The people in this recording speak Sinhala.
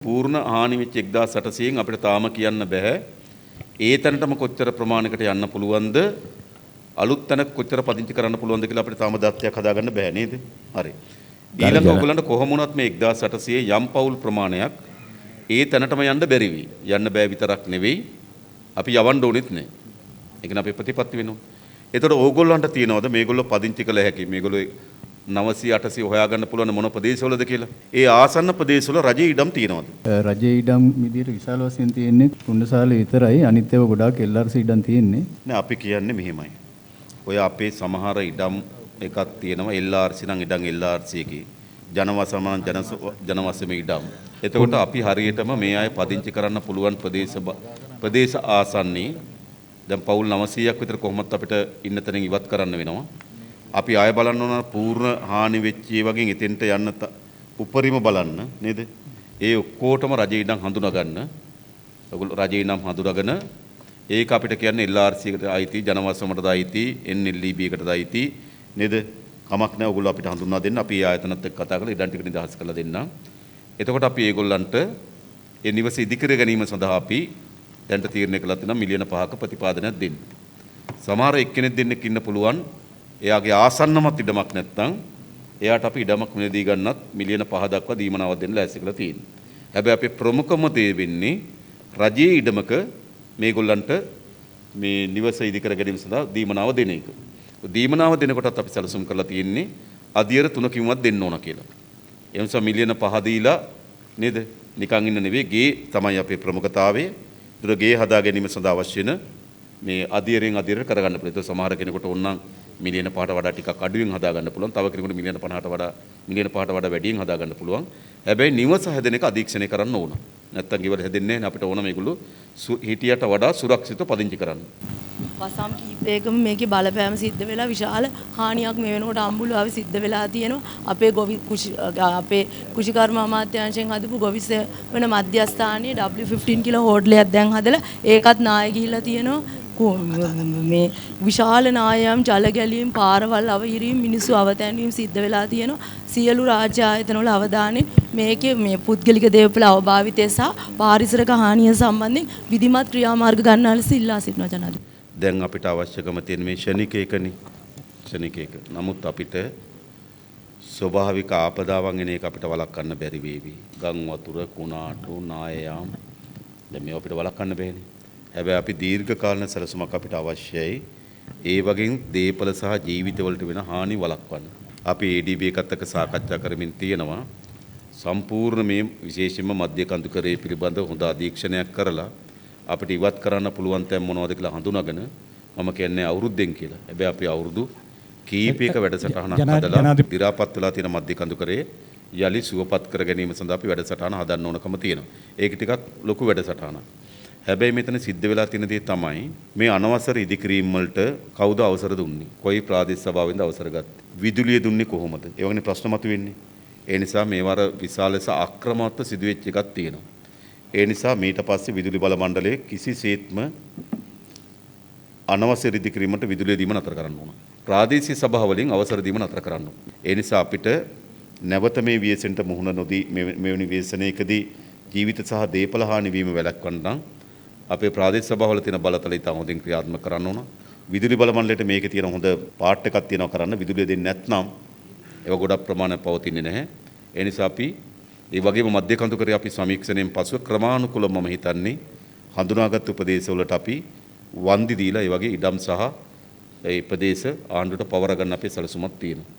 පූර්ණ හානි වෙච්ච 1800න් අපිට තාම කියන්න බෑ. ඒ තැනටම කොච්චර ප්‍රමාණයකට යන්න පුළුවන්ද? අලුත් තැනක කොච්චර පදිංචි කරන්න පුළුවන්ද කියලා අපිට තාම දත්තයක් හදාගන්න බෑ නේද? හරි. ඊළඟ ඔයගලන්ට කොහොම වුණත් මේ 1800 යම් පවුල් ප්‍රමාණයක් ඒ තැනටම යන්න බැරි වෙයි. යන්න බෑ විතරක් නෙවෙයි. අපි යවන්න ඕනෙත් නෑ. ඒ කියන්නේ අපේ ප්‍රතිපත්ති වෙනවා. ඒතකොට ඕගොල්ලන්ට තියනවද මේගොල්ලෝ පදිංචි කළ හැකි? මේගොල්ලෝ 900 800 හොයාගන්න පුළුවන් මොන ප්‍රදේශවලද කියලා. ඒ ආසන්න ප්‍රදේශවල රජයේ ඉඩම් තියනවද? රජයේ ඉඩම් විදියට විශාල වශයෙන් තියෙන්නේ කුණ්ඩසාල විතරයි. අනිත් ඒවා ගොඩාක් LRC ඉඩම් තියෙන්නේ. නෑ අපි කියන්නේ මෙහෙමයි. ඔය අපේ සමහර ඉඩම් එකක් තියෙනවා LRC නම් ඉඩම් LRC එකේ. ජනවසමන ජනවසමේ ඉඩම්. එතකොට අපි හරියටම මේ අය පදිංචි කරන්න පුළුවන් ප්‍රදේශ ආසන්නයේ දැන් පවුල් 900ක් විතර කොහොමත් අපිට ඉන්න තැනින් ඉවත් කරන්න වෙනවා. අපි ආය බලන්න ඕන පූර්ණ හානි වෙච්ච ඒ වගේ එතෙන්ට යන්න උපරිම බලන්න නේද? ඒ ඔක්කොටම රජේ ඉඳන් හඳුනා ගන්න. ඔයගොල්ලෝ රජේ ඉඳන් හඳුනාගෙන ඒක අපිට කියන්නේ LRC එකට අයිති, ජනවසමටද අයිති, NLEB එකටද අයිති නේද? කමක් නැහැ ඔයගොල්ලෝ අපිට හඳුන්වා දෙන්න. අපි ආයතනත් එක්ක කතා කරලා ඉඩම් ටික නිදහස් කරලා දෙන්න. එතකොට අපි ඒගොල්ලන්ට ඒ නිවස ඉදිකර ගැනීම සඳහා අපි දැන්ට තීරණය කළා තියෙනවා මිලියන 5ක ප්‍රතිපාදනයක් දෙන්න. සමහර එක්කෙනෙක් දෙන්නෙක් ඉන්න පුළුවන් එයාගේ ආසන්නමත් ඉඩමක් නැත්නම් එයාට අපි ඉඩමක් මිලදී ගන්නත් මිලියන 5 දක්වා දීමනාවක් දෙන්න ලෑස්ති කරලා තියෙනවා. හැබැයි අපේ ප්‍රමුඛම දේ වෙන්නේ රජයේ ඉඩමක මේගොල්ලන්ට මේ නිවස ඉදිකර ගැනීම සඳහා දීමනාව දෙන එක. දීමනාව දෙනකොටත් අපි සැලසුම් කරලා තියෙන්නේ අධියර 3කින්වත් දෙන්න ඕන කියලා. ඒ නිසා මිලියන 5 දීලා නේද? නිකන් ඉන්න නෙවෙයි ගේ තමයි අපේ ප්‍රමුඛතාවය. ඒතර ගේ හදා ගැනීම සඳහා අවශ්‍ය වෙන මේ අධියරෙන් අධියර කරගන්න පුළුවන්. ඒක සමහර කෙනෙකුට ඕනනම් මිලියන 5ට වඩා ටිකක් අඩුවෙන් හදා ගන්න පුළුවන්. තව කෙනෙකුට මිලියන 5ට වඩා වැඩියෙන් හදා ගන්න පුළුවන්. හැබැයි නිවස හැදෙන එක අධීක්ෂණය කරන්න ඕන. නැත්තම් ගෙවල් හැදෙන්නේ නැහැ. අපිට ඕන මේගොල්ලෝ හිටියට වඩා සුරක්ෂිතව පදිංචි කරන්න. වසම් කීපයකම මේකේ බලපෑම සිද්ධ වෙලා විශාල හානියක් මේ වෙනකොට අම්බුලාවේ සිද්ධ වෙලා තියෙනවා. අපේ කුෂිකර්ම අමාත්‍යාංශයෙන් හදපු ගොවිස වෙන මධ්‍යස්ථානයේ W15 කියලා හෝටලයක් දැන් හදලා ඒකත් නාය ගිහිල්ලා තියෙනවා. මේ විශාල නායම් ජල ගැලීම් පාරවල් අවහිරීම් මිනිස්සු අවතැන්වීම් සිද්ධ වෙලා තියෙනවා. සියලු රාජ්‍ය ආයතනවල අවධානය මේකේ මේ පුද්ගලික දේපල අවභාවිතය සහ පාරිසරික හානිය සම්බන්ධයෙන් විධිමත් ක්‍රියාමාර්ග ගන්නා ලෙස ඉල්ලා සිටිනවා ජනාධිපති. දැන් අපිට අවශ්‍යකම තියෙන මේ ෂණිකේකනේ. ෂණිකේක. නමුත් අපිට ස්වභාවික ආපදාවන් එන එක අපිට වළක්වන්න බැරි වේවි. ගම් වතුර, කුණාටු, නායම් දැන් මේව අපිට වළක්වන්න බැහැනේ. හැබැයි අපි දීර්ඝ කාලීන සැලසුමක් අපිට අවශ්‍යයි. ඒ වගේ දේපල සහ ජීවිතවලට වෙන හානි වළක්වන්න. අපි ADB එකත් එක්ක සාකච්ඡා කරමින් තියෙනවා. සම්පූර්ණ මේ විශේෂයෙන්ම මධ්‍ය කඳුකරේ පිළිබඳව හොඳ අධීක්ෂණයක් කරලා අපිට ඉවත් කරන්න පුළුවන් තැන් මොනවද කියලා හඳුනාගෙන මම කියන්නේ අවුරුද්දෙන් කියලා. හැබැයි අපි අවුරුදු කීපයක වැඩසටහනක් හදලා දි รา පත් වෙලා තියෙන මධ්‍ය කඳුකරේ යලි සුවපත් කර ගැනීම සඳහා අපි වැඩසටහන හදන්න ඕනකම තියෙනවා. ඒක ටිකක් ලොකු වැඩසටහනක්. හැබැයි මෙතන සිද්ධ වෙලා තියෙන දේ තමයි මේ අනවසර ඉදිකිරීම් වලට කවුද අවසර දුන්නේ? කොයි ප්‍රාදේශ සභාවෙන්ද අවසර ගත්තේ? විදුලිය දුන්නේ කොහොමද? ඒ වගේ ප්‍රශ්න මතුවෙන්නේ. ඒ නිසා මේවර විශාල ලෙස අක්‍රමවත්ව සිදුවෙච්ච එකක් තියෙනවා. ඒ නිසා මීට පස්සේ විදුලි බල මණ්ඩලය කිසිසේත්ම අනවසර ඉදිකිරීමට විදුලිය දීම නතර කරන්න ඕන. ප්‍රාදේශීය සභාවලින් අවසර දීම නතර කරන්න ඕන. ඒ නිසා අපිට නැවත මේ ව්‍යසනයට මුහුණ නොදී මෙවැනි ව්‍යසනයකදී ජීවිත සහ දේපල හානි වීම වැළැක්වන්න නම් අපේ ප්‍රාදේශීය සභාවල තියෙන බලතල ඉතාම හොඳින් ක්‍රියාත්මක කරන්න ඕන. විදුලි බල මණ්ඩලයට මේකේ තියෙන හොඳ පාර්ට් එකක් තියෙනවා කරන්න. විදුලිය දෙන්නේ නැත්නම් ඒව ගොඩක් ප්‍රමාණයක් පවතින්නේ නැහැ. ඒ නිසා අපි ඒ වගේම මධ්‍ය කඳුකරේ අපි සමීක්ෂණයෙන් පසුව ක්‍රමානුකූලව මම හිතන්නේ හඳුනාගත් ප්‍රදේශවලට අපි වන්දි දීලා ඒ වගේ ඉඩම් සහ ඒ ප්‍රදේශ ආණ්ඩුවට පවර ගන්න අපේ සැලසුමක් තියෙනවා.